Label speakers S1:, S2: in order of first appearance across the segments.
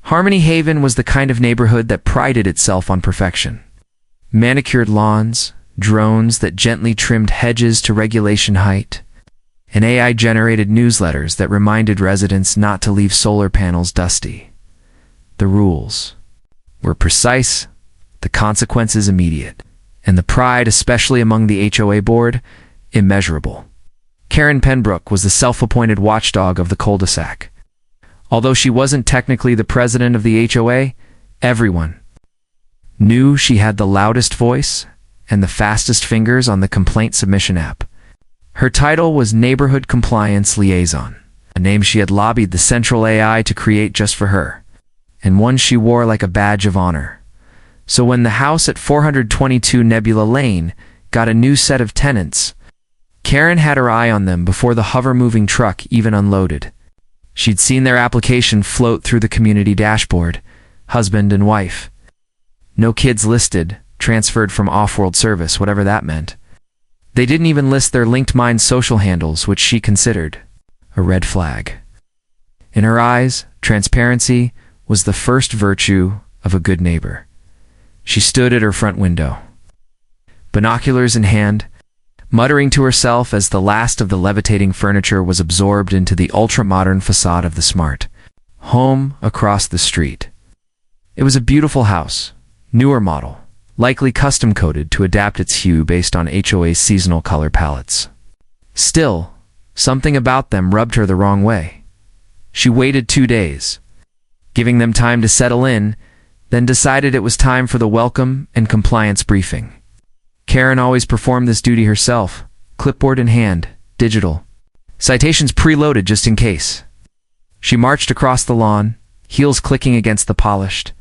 S1: Harmony Haven was the kind of neighborhood that prided itself on perfection. Manicured lawns, drones that gently trimmed hedges to regulation height, and AI-generated newsletters that reminded residents not to leave solar panels dusty. The rules were precise, the consequences immediate, and the pride, especially among the HOA board, immeasurable. Karen Penbrook was the self-appointed watchdog of the cul-de-sac. Although she wasn't technically the president of the HOA, everyone knew she had the loudest voice and the fastest fingers on the complaint submission app. Her title was Neighborhood Compliance Liaison, a name she had lobbied the central AI to create just for her, and one she wore like a badge of honor. So when the house at 422 Nebula Lane got a new set of tenants, Karen had her eye on them before the hover-moving truck even unloaded. She'd seen their application float through the community dashboard, husband and wife. No kids listed, transferred from off-world service, whatever that meant. They didn't even list their LinkedIn social handles, which she considered a red flag. In her eyes, transparency was the first virtue of a good neighbor. She stood at her front window, binoculars in hand, muttering to herself as the last of the levitating furniture was absorbed into the ultra-modern facade of the smart home across the street. It was a beautiful house, newer model, likely custom-coded to adapt its hue based on HOA's seasonal color palettes. Still, something about them rubbed her the wrong way. She waited 2 days, giving them time to settle in, then decided it was time for the welcome and compliance briefing. Karen always performed this duty herself, clipboard in hand, digital. Citations preloaded just in case. She marched across the lawn, heels clicking against the polished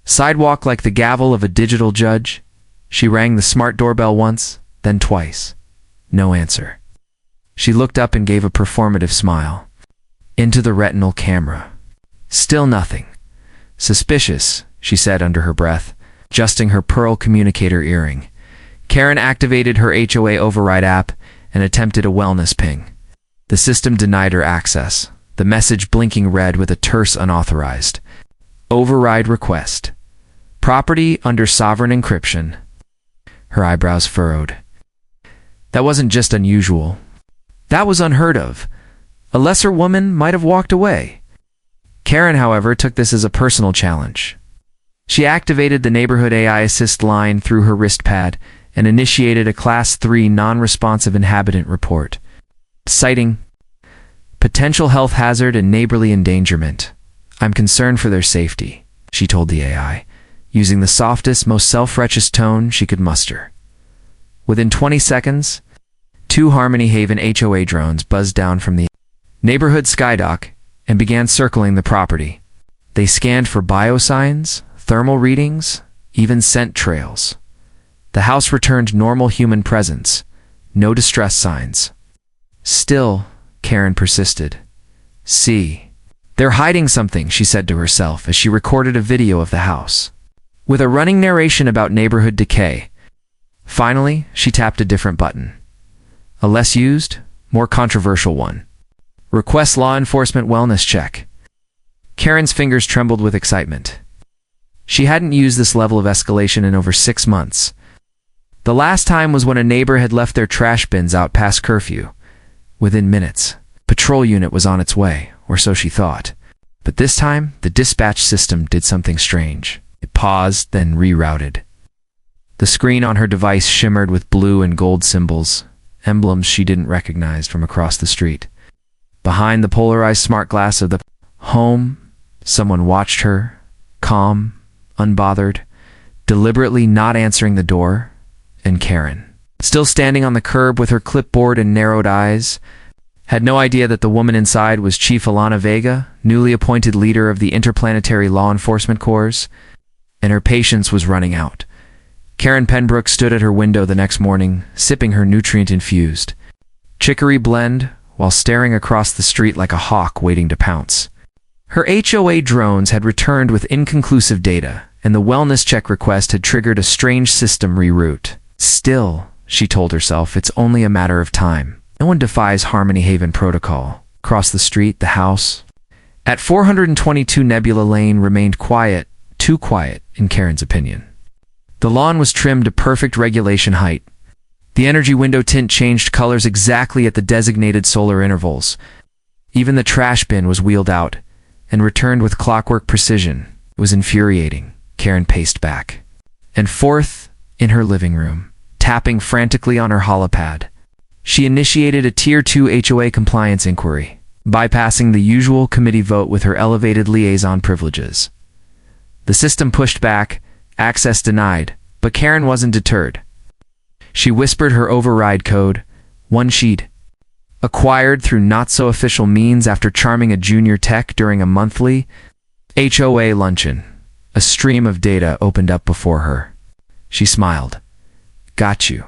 S1: sidewalk like the gavel of a digital judge. She rang the smart doorbell once, then twice. No answer. She looked up and gave a performative smile into the retinal camera. Still nothing. Suspicious, she said under her breath, adjusting her pearl communicator earring. Karen activated her HOA override app and attempted a wellness ping. The system denied her access, the message blinking red with a terse unauthorized override request. Property under sovereign encryption. Her eyebrows furrowed. That wasn't just unusual. That was unheard of. A lesser woman might have walked away. Karen, however, took this as a personal challenge. She activated the Neighborhood AI Assist line through her wrist pad and initiated a Class 3 non-responsive inhabitant report, citing potential health hazard and neighborly endangerment. I'm concerned for their safety, she told the AI, using the softest, most self-righteous tone she could muster. Within 20 seconds, 2 Harmony Haven HOA drones buzzed down from the neighborhood skydock and began circling the property. They scanned for biosigns, thermal readings, even scent trails. The house returned normal human presence, no distress signs. Still, Karen persisted. See, they're hiding something, she said to herself as she recorded a video of the house, with a running narration about neighborhood decay. Finally, she tapped a different button. A less used, more controversial one. Request law enforcement wellness check. Karen's fingers trembled with excitement. She hadn't used this level of escalation in over 6 months. The last time was when a neighbor had left their trash bins out past curfew. Within minutes, a patrol unit was on its way, or so she thought. But this time, the dispatch system did something strange. It paused, then rerouted. The screen on her device shimmered with blue and gold symbols, emblems she didn't recognize from across the street. Behind the polarized smart glass of the home, someone watched her, calm, unbothered, deliberately not answering the door, and Karen, still standing on the curb with her clipboard and narrowed eyes, had no idea that the woman inside was Chief Alana Vega, newly appointed leader of the Interplanetary Law Enforcement Corps, and her patience was running out. Karen Penbrook stood at her window the next morning, sipping her nutrient-infused chicory blend while staring across the street like a hawk waiting to pounce. Her HOA drones had returned with inconclusive data, and the wellness check request had triggered a strange system reroute. Still, she told herself, it's only a matter of time. No one defies Harmony Haven protocol. Across the street, the house, At 422 Nebula Lane remained quiet, too quiet, in Karen's opinion. The lawn was trimmed to perfect regulation height. The energy window tint changed colors exactly at the designated solar intervals. Even the trash bin was wheeled out and returned with clockwork precision. It was infuriating, Karen paced back and forth in her living room, tapping frantically on her holopad. She initiated a Tier 2 HOA compliance inquiry, bypassing the usual committee vote with her elevated liaison privileges. The system pushed back, access denied, but Karen wasn't deterred. She whispered her override code, one sheet, acquired through not-so-official means after charming a junior tech during a monthly HOA luncheon. A stream of data opened up before her. She smiled. Got you.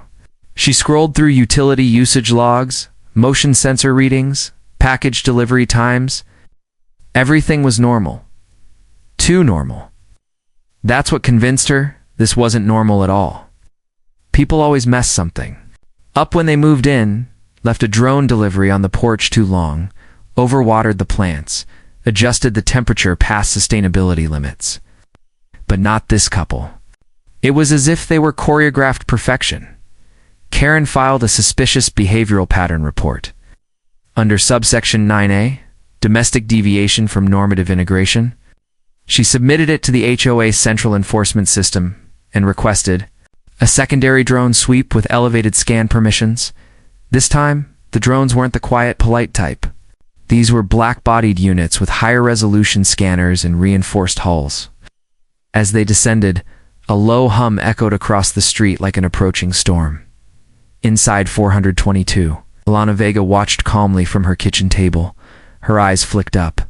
S1: She scrolled through utility usage logs, motion sensor readings, package delivery times. Everything was normal. Too normal. That's what convinced her this wasn't normal at all. People always mess something up when they moved in, left a drone delivery on the porch too long, overwatered the plants, adjusted the temperature past sustainability limits. But not this couple. It was as if they were choreographed perfection. Karen filed a suspicious behavioral pattern report. Under subsection 9A, domestic deviation from normative integration, she submitted it to the HOA Central Enforcement System and requested a secondary drone sweep with elevated scan permissions. This time, the drones weren't the quiet, polite type. These were black-bodied units with higher resolution scanners and reinforced hulls. As they descended, a low hum echoed across the street like an approaching storm. Inside 422, Alana Vega watched calmly from her kitchen table, her eyes flicked up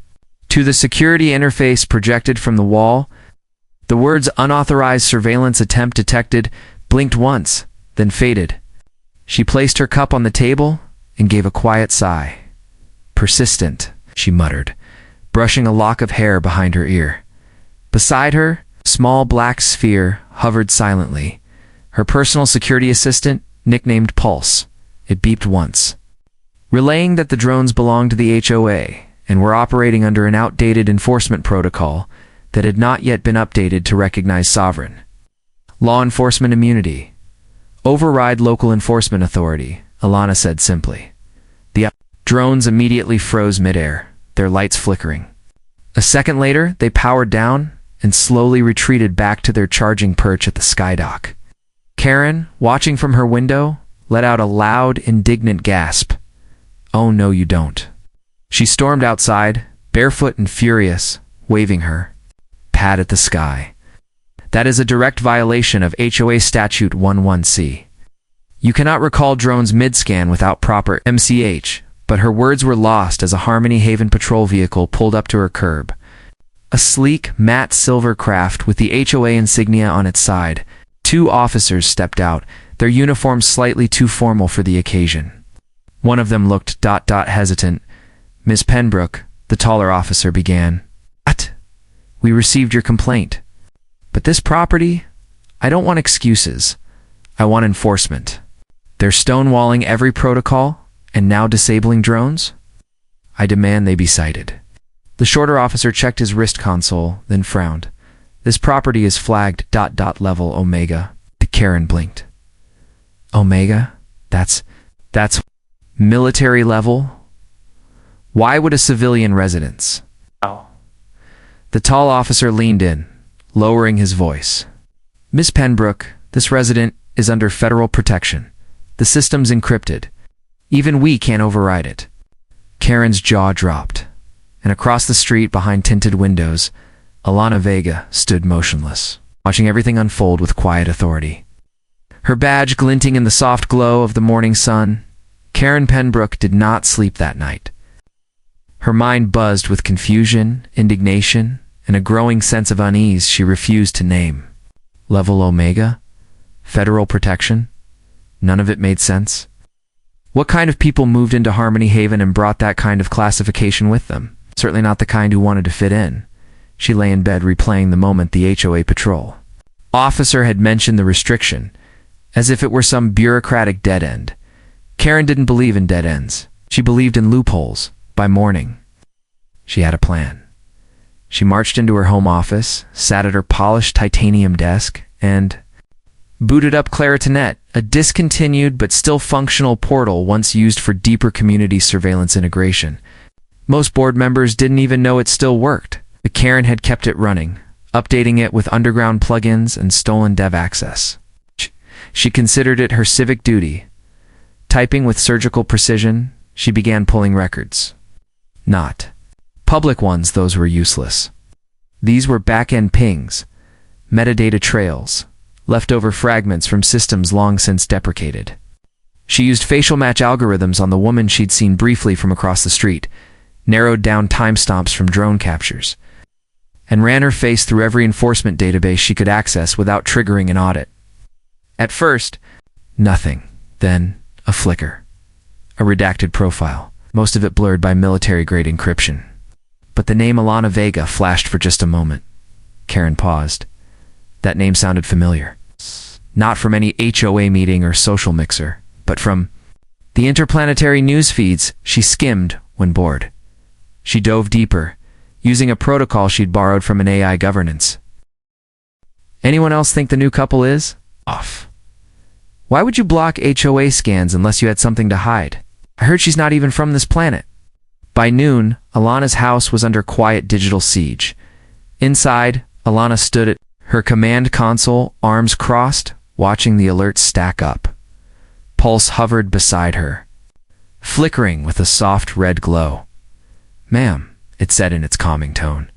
S1: to the security interface projected from the wall. The words "unauthorized surveillance attempt detected" blinked once, then faded. She placed her cup on the table and gave a quiet sigh. Persistent, she muttered, brushing a lock of hair behind her ear. Beside her, a small black sphere hovered silently. Her personal security assistant, nicknamed Pulse. It beeped once, relaying that the drones belonged to the HOA and were operating under an outdated enforcement protocol that had not yet been updated to recognize sovereign law enforcement immunity. Override local enforcement authority, Alana said simply. The drones immediately froze midair, their lights flickering. A second later, they powered down and slowly retreated back to their charging perch at the skydock. Karen, watching from her window, let out a loud, indignant gasp. Oh no, you don't. She stormed outside, barefoot and furious, waving her pad at the sky. That is a direct violation of HOA Statute 11C. You cannot recall drones mid-scan without proper MCH, but her words were lost as a Harmony Haven patrol vehicle pulled up to her curb. A sleek, matte silver craft with the HOA insignia on its side. Two officers stepped out, their uniforms slightly too formal for the occasion. One of them looked hesitant. Ms. Penbrook, the taller officer, began. What? We received your complaint. But this property? I don't want excuses. I want enforcement. They're stonewalling every protocol and now disabling drones? I demand they be cited. The shorter officer checked his wrist console, then frowned. This property is flagged level Omega. Karen blinked. Omega? That's military level? Why would a civilian residence? Oh. The tall officer leaned in, lowering his voice. Miss Penbrook, this resident is under federal protection. The system's encrypted. Even we can't override it. Karen's jaw dropped, and across the street behind tinted windows, Alana Vega stood motionless, watching everything unfold with quiet authority. Her badge glinting in the soft glow of the morning sun, Karen Penbrook did not sleep that night. Her mind buzzed with confusion, indignation, and a growing sense of unease she refused to name. Level Omega? Federal protection? None of it made sense. What kind of people moved into Harmony Haven and brought that kind of classification with them? Certainly not the kind who wanted to fit in. She lay in bed replaying the moment the HOA patrol officer had mentioned the restriction, as if it were some bureaucratic dead end. Karen didn't believe in dead ends. She believed in loopholes. By morning, She had a plan. She marched into her home office, sat at her polished titanium desk, and booted up Clarinet, a discontinued but still functional portal once used for deeper community surveillance integration. Most board members didn't even know it still worked, but Karen had kept it running, updating it with underground plugins and stolen dev access. She considered it her civic duty. Typing with surgical precision, she began pulling records. Not public ones, those were useless. These were back-end pings, metadata trails, leftover fragments from systems long since deprecated. She used facial match algorithms on the woman she'd seen briefly from across the street, narrowed down timestamps from drone captures, and ran her face through every enforcement database she could access without triggering an audit. At first, nothing. Then, a flicker. A redacted profile, most of it blurred by military-grade encryption. But the name Alana Vega flashed for just a moment. Karen paused. That name sounded familiar. Not from any HOA meeting or social mixer, but from the interplanetary news feeds she skimmed when bored. She dove deeper, using a protocol she'd borrowed from an AI governance. Anyone else think the new couple is off? Why would you block HOA scans unless you had something to hide? I heard she's not even from this planet. By noon, Alana's house was under quiet digital siege. Inside, Alana stood at her command console, arms crossed, watching the alerts stack up. Pulse hovered beside her, flickering with a soft red glow. "Ma'am," it said in its calming tone.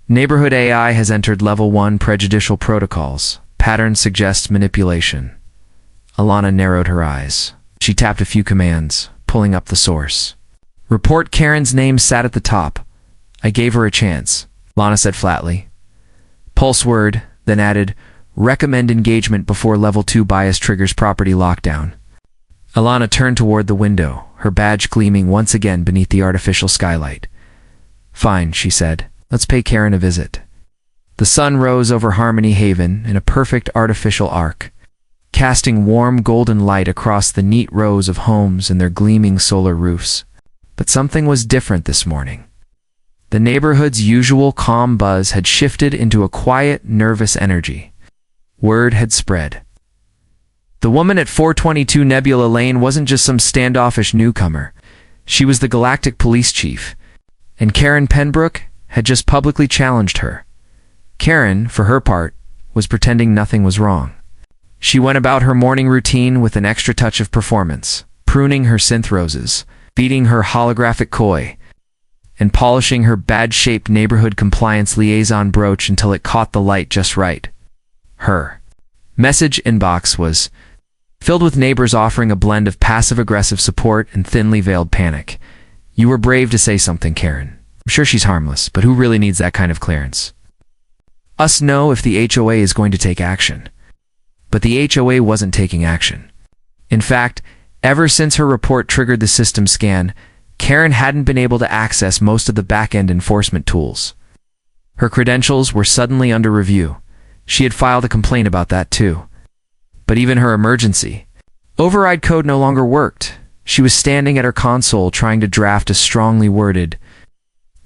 S1: "Neighborhood AI has entered Level 1 prejudicial protocols. Pattern suggests manipulation." Alana narrowed her eyes. She tapped a few commands, pulling up the source. Report Karen's name sat at the top. "I gave her a chance," Alana said flatly. Pulse word, then added, "Recommend engagement before Level 2 bias triggers property lockdown." Alana turned toward the window, her badge gleaming once again beneath the artificial skylight. "Fine," she said. "Let's pay Karen a visit." The sun rose over Harmony Haven in a perfect artificial arc, casting warm golden light across the neat rows of homes and their gleaming solar roofs. But something was different this morning. The neighborhood's usual calm buzz had shifted into a quiet, nervous energy. Word had spread. The woman at 422 Nebula Lane wasn't just some standoffish newcomer. She was the galactic police chief, and Karen Penbrook had just publicly challenged her. Karen, for her part, was pretending nothing was wrong. She went about her morning routine with an extra touch of performance, pruning her synth roses, feeding her holographic koi, and polishing her bad-shaped neighborhood compliance liaison brooch until it caught the light just right. Her message inbox was filled with neighbors offering a blend of passive-aggressive support and thinly veiled panic. "You were brave to say something, Karen. I'm sure she's harmless, but who really needs that kind of clearance? Us know if the HOA is going to take action." But the HOA wasn't taking action. In fact, ever since her report triggered the system scan, Karen hadn't been able to access most of the back-end enforcement tools. Her credentials were suddenly under review. She had filed a complaint about that too. But even her emergency override code no longer worked. She was standing at her console trying to draft a strongly worded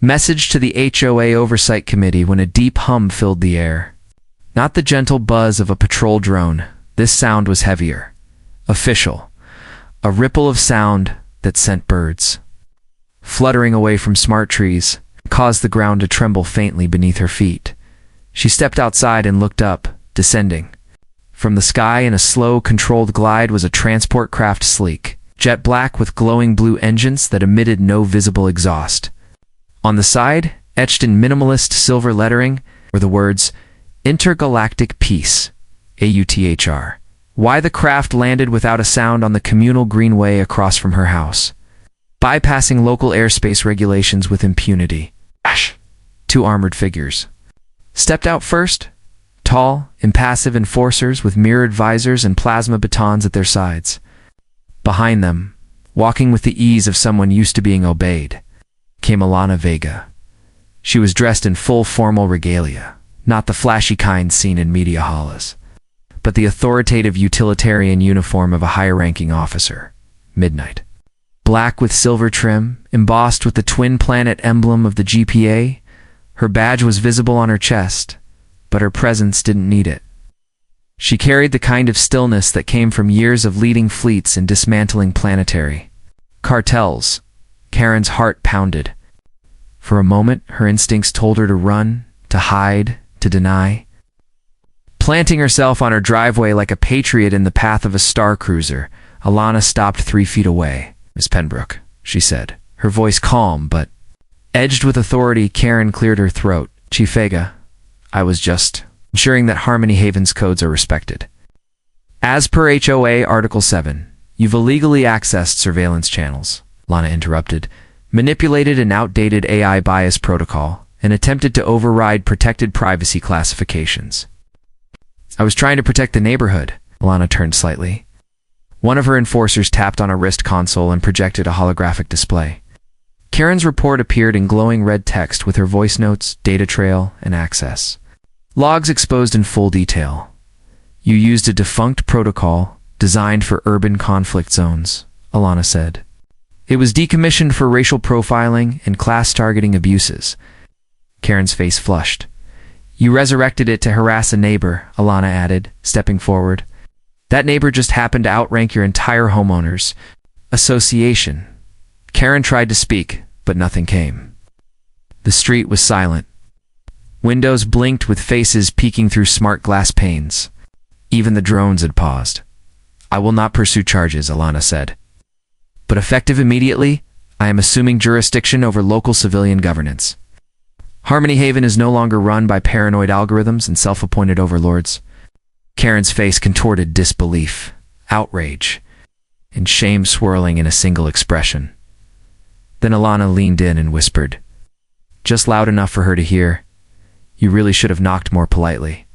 S1: message to the HOA Oversight Committee when a deep hum filled the air. Not the gentle buzz of a patrol drone. This sound was heavier, official, a ripple of sound that sent birds fluttering away from smart trees, caused the ground to tremble faintly beneath her feet. She stepped outside and looked up, descending. From the sky in a slow, controlled glide was a transport craft, sleek, jet black with glowing blue engines that emitted no visible exhaust. On the side, etched in minimalist silver lettering, were the words, "Intergalactic Peace, AUTHR." Why the craft landed without a sound on the communal greenway across from her house, bypassing local airspace regulations with impunity. Two armored figures stepped out first, tall, impassive enforcers with mirrored visors and plasma batons at their sides. Behind them, walking with the ease of someone used to being obeyed, came Alana Vega. She was dressed in full formal regalia, not the flashy kind seen in media halls, but the authoritative utilitarian uniform of a higher-ranking officer. Midnight. Black with silver trim, embossed with the twin planet emblem of the GPA, her badge was visible on her chest, but her presence didn't need it. She carried the kind of stillness that came from years of leading fleets and dismantling planetary cartels. Karen's heart pounded. For a moment, her instincts told her to run, to hide, to deny. Planting herself on her driveway like a patriot in the path of a star cruiser, Alana stopped 3 feet away. "Miss Penbrook," she said, her voice calm but edged with authority. Karen cleared her throat. "Chief Vega, I was just ensuring that Harmony Haven's codes are respected. As per HOA Article 7, you've illegally accessed surveillance channels," Lana interrupted, "manipulated an outdated AI bias protocol, and attempted to override protected privacy classifications." "I was trying to protect the neighborhood." Lana turned slightly. One of her enforcers tapped on a wrist console and projected a holographic display. Karen's report appeared in glowing red text with her voice notes, data trail, and access logs exposed in full detail. "You used a defunct protocol designed for urban conflict zones," Alana said. "It was decommissioned for racial profiling and class-targeting abuses." Karen's face flushed. "You resurrected it to harass a neighbor," Alana added, stepping forward. "That neighbor just happened to outrank your entire homeowners association." Karen tried to speak, but nothing came. The street was silent. Windows blinked with faces peeking through smart glass panes. Even the drones had paused. "I will not pursue charges," Alana said. "But effective immediately, I am assuming jurisdiction over local civilian governance. Harmony Haven is no longer run by paranoid algorithms and self-appointed overlords." Karen's face contorted disbelief, outrage, and shame swirling in a single expression. Then Alana leaned in and whispered, just loud enough for her to hear, "You really should have knocked more politely."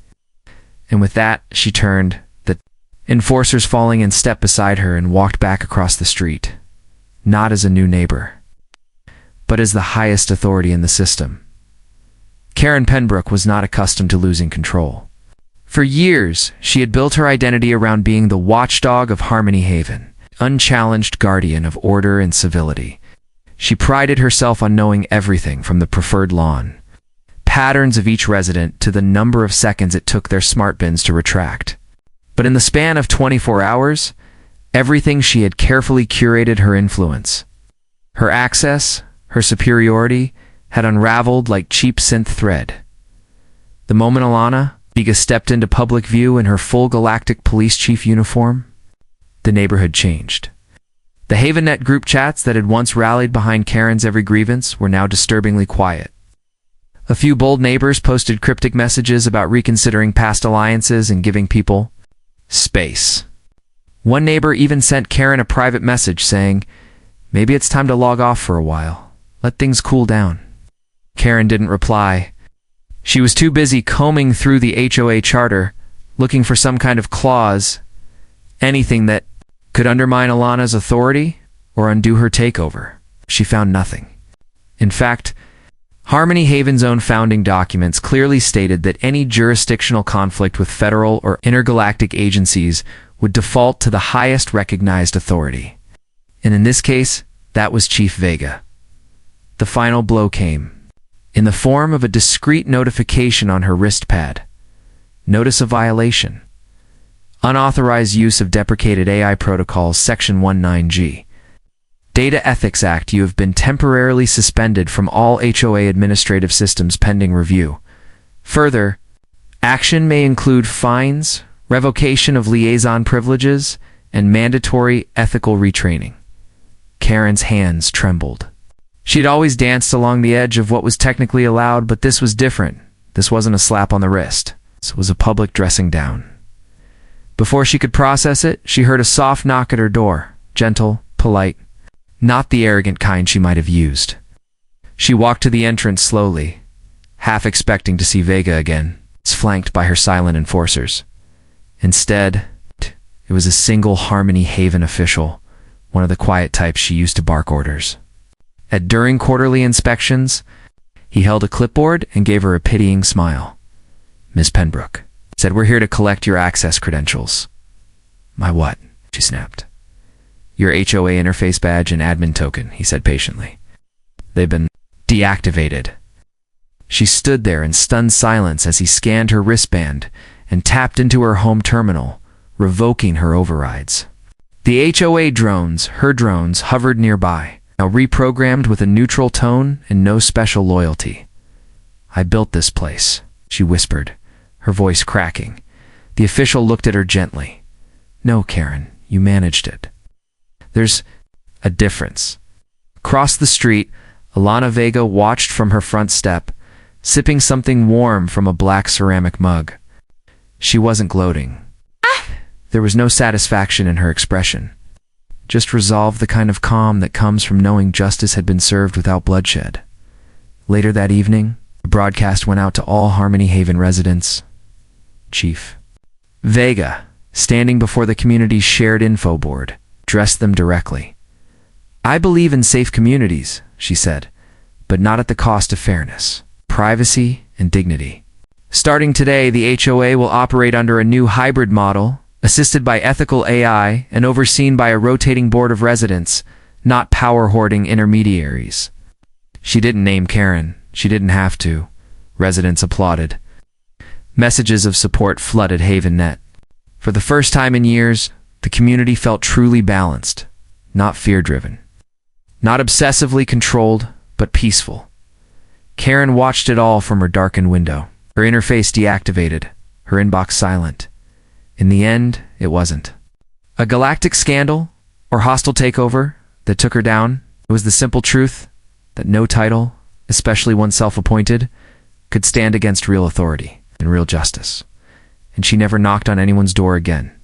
S1: And with that, she turned, the enforcers falling in step beside her, and walked back across the street, not as a new neighbor, but as the highest authority in the system. Karen Penbrook was not accustomed to losing control. For years, she had built her identity around being the watchdog of Harmony Haven, unchallenged guardian of order and civility. She prided herself on knowing everything from the preferred lawn patterns of each resident to the number of seconds it took their smart bins to retract. But in the span of 24 hours, everything she had carefully curated her influence. Her access, her superiority, had unraveled like cheap synth thread. The moment Alana Vega stepped into public view in her full galactic police chief uniform, the neighborhood changed. The HavenNet group chats that had once rallied behind Karen's every grievance were now disturbingly quiet. A few bold neighbors posted cryptic messages about reconsidering past alliances and giving people space. One neighbor even sent Karen a private message saying, "Maybe it's time to log off for a while. Let things cool down." Karen didn't reply. She was too busy combing through the HOA charter, looking for some kind of clause, anything that could undermine Alana's authority or undo her takeover. She found nothing. In fact, Harmony Haven's own founding documents clearly stated that any jurisdictional conflict with federal or intergalactic agencies would default to the highest recognized authority. And in this case, that was Chief Vega. The final blow came in the form of a discreet notification on her wrist pad. Notice of violation. Unauthorized use of deprecated AI protocols, Section 19G. Data Ethics Act. You have been temporarily suspended from all HOA administrative systems pending review. Further, action may include fines, revocation of liaison privileges, and mandatory ethical retraining. Karen's hands trembled. She had always danced along the edge of what was technically allowed, but this was different. This wasn't a slap on the wrist. This was a public dressing down. Before she could process it, she heard a soft knock at her door, gentle, polite, not the arrogant kind she might have used. She walked to the entrance slowly, half expecting to see Vega again, flanked by her silent enforcers. Instead, it was a single Harmony Haven official, one of the quiet types she used to bark orders. During quarterly inspections, he held a clipboard and gave her a pitying smile. "Miss Penbrook," said, "we're here to collect your access credentials." "My what?" she snapped. Your HOA interface badge and admin token, he said patiently. They've been deactivated. She stood there in stunned silence as he scanned her wristband and tapped into her home terminal, revoking her overrides. The HOA drones, her drones, hovered nearby, now reprogrammed with a neutral tone and no special loyalty. I built this place, she whispered, her voice cracking. The official looked at her gently. No, Karen, you managed it. There's a difference. Across the street, Alana Vega watched from her front step, sipping something warm from a black ceramic mug. She wasn't gloating. There was no satisfaction in her expression. Just resolve, the kind of calm that comes from knowing justice had been served without bloodshed. Later that evening, a broadcast went out to all Harmony Haven residents. Chief Vega, standing before the community's shared info board, addressed them directly. I believe in safe communities, she said, but not at the cost of fairness, privacy, and dignity. Starting today, the HOA will operate under a new hybrid model, assisted by ethical AI and overseen by a rotating board of residents, not power-hoarding intermediaries. She didn't name Karen. She didn't have to. Residents applauded. Messages of support flooded HavenNet. For the first time in years, the community felt truly balanced, not fear-driven. Not obsessively controlled, but peaceful. Karen watched it all from her darkened window, her interface deactivated, her inbox silent. In the end, it wasn't a galactic scandal or hostile takeover that took her down. It was the simple truth that no title, especially one self-appointed, could stand against real authority and real justice. And she never knocked on anyone's door again.